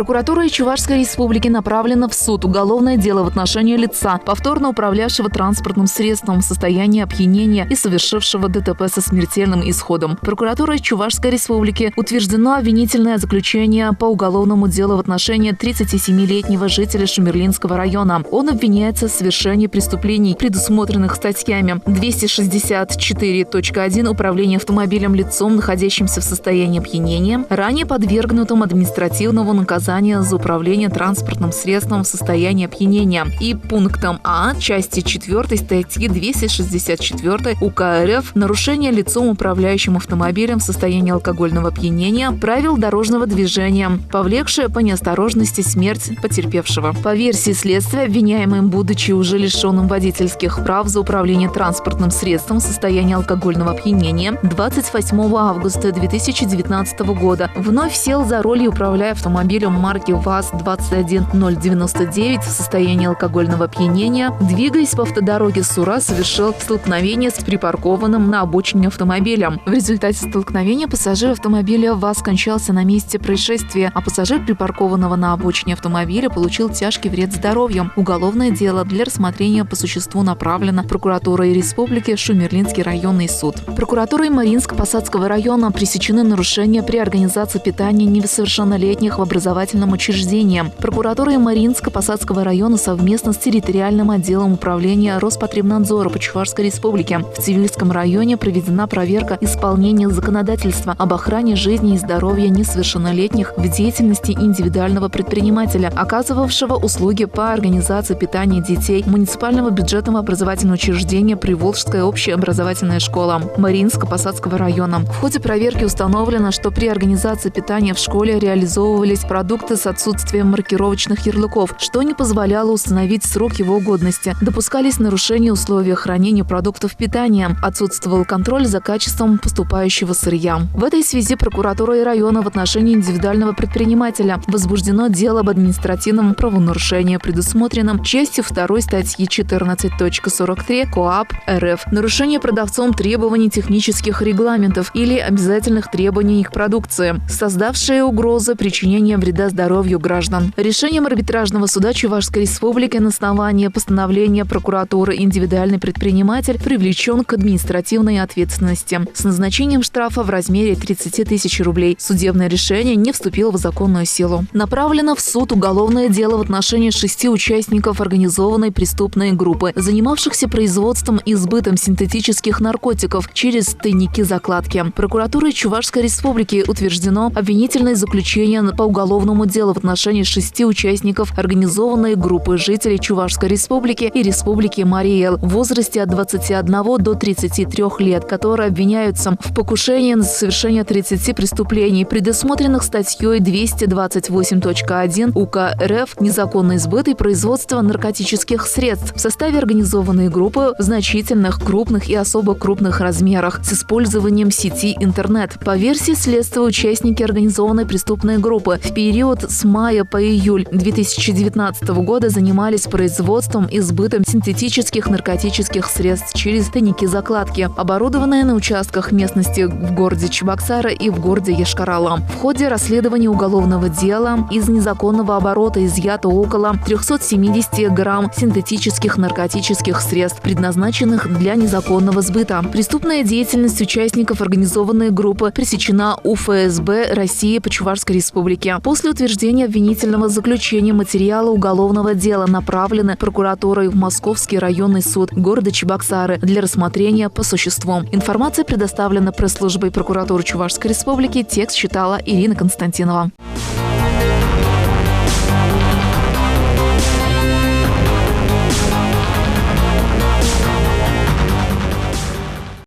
Прокуратура Чувашской Республики направлена в суд уголовное дело в отношении лица, повторно управлявшего транспортным средством в состоянии опьянения и совершившего ДТП со смертельным исходом. Прокуратурой Чувашской Республики утверждено обвинительное заключение по уголовному делу в отношении 37-летнего жителя Шумерлинского района. Он обвиняется в совершении преступлений, предусмотренных статьями 264.1 «Управление автомобилем лицом, находящимся в состоянии опьянения», ранее подвергнутым административному наказанию за управление транспортным средством в состоянии опьянения, и пунктом А части 4 статьи 264 УК РФ «Нарушение лицом, управляющим автомобилем в состоянии алкогольного опьянения правил дорожного движения, повлекшее по неосторожности смерть потерпевшего». По версии следствия, обвиняемым, будучи уже лишенным водительских прав за управление транспортным средством в состоянии алкогольного опьянения, 28 августа 2019 года вновь сел за руль и, управляя автомобилем марки ВАЗ-21099 в состоянии алкогольного опьянения, двигаясь по автодороге Сура, совершил столкновение с припаркованным на обочине автомобилем. В результате столкновения пассажир автомобиля ВАЗ скончался на месте происшествия, а пассажир припаркованного на обочине автомобиля получил тяжкий вред здоровью. Уголовное дело для рассмотрения по существу направлено прокуратурой Республики Шумерлинский районный суд. Прокуратурой Марьинско-Посадского района пресечены нарушения при организации питания несовершеннолетних в образовательном учреждении. Прокуратурой Марьинско-Посадского района совместно с территориальным отделом управления Роспотребнадзора по Чувашской Республике в Цивильском районе проведена проверка исполнения законодательства об охране жизни и здоровья несовершеннолетних в деятельности индивидуального предпринимателя, оказывавшего услуги по организации питания детей муниципального бюджетного образовательного учреждения Приволжская общеобразовательная школа Марьинско-Посадского района. В ходе проверки установлено, что при организации питания в школе реализовывались продукты с отсутствием маркировочных ярлыков, что не позволяло установить срок его годности. Допускались нарушения условий хранения продуктов питания. Отсутствовал контроль за качеством поступающего сырья. В этой связи прокуратурой района в отношении индивидуального предпринимателя возбуждено дело об административном правонарушении, предусмотренном частью 2 статьи 14.43 КоАП РФ. Нарушение продавцом требований технических регламентов или обязательных требований к продукции, создавшие угрозы причинения вреда здоровью граждан. Решением арбитражного суда Чувашской Республики на основании постановления прокуратуры индивидуальный предприниматель привлечен к административной ответственности с назначением штрафа в размере 30 тысяч рублей. Судебное решение не вступило в законную силу. Направлено в суд уголовное дело в отношении 6 участников организованной преступной группы, занимавшихся производством и сбытом синтетических наркотиков через тайники-закладки. Прокуратурой Чувашской Республики утверждено обвинительное заключение по уголовному делу в отношении 6 участников организованной группы жителей Чувашской Республики и Республики Марий-Эл в возрасте от 21 до 33 лет, которые обвиняются в покушении на совершение 30 преступлений, предусмотренных статьей 228.1 УК РФ «Незаконный сбыт и производство наркотических средств» в составе организованной группы в значительных, крупных и особо крупных размерах с использованием сети интернет. По версии следствия, участники организованной преступной группы в период с мая по июль 2019 года занимались производством и сбытом синтетических наркотических средств через тайники-закладки, оборудованные на участках местности в городе Чебоксары и в городе Йошкар-Олы. В ходе расследования уголовного дела из незаконного оборота изъято около 370 грамм синтетических наркотических средств, предназначенных для незаконного сбыта. Преступная деятельность участников организованной группы пресечена УФСБ России по Чувашской Республике. После утверждения обвинительного заключения материала уголовного дела направлены прокуратурой в Московский районный суд города Чебоксары для рассмотрения по существу. Информация предоставлена пресс-службой прокуратуры Чувашской Республики. Текст читала Ирина Константинова.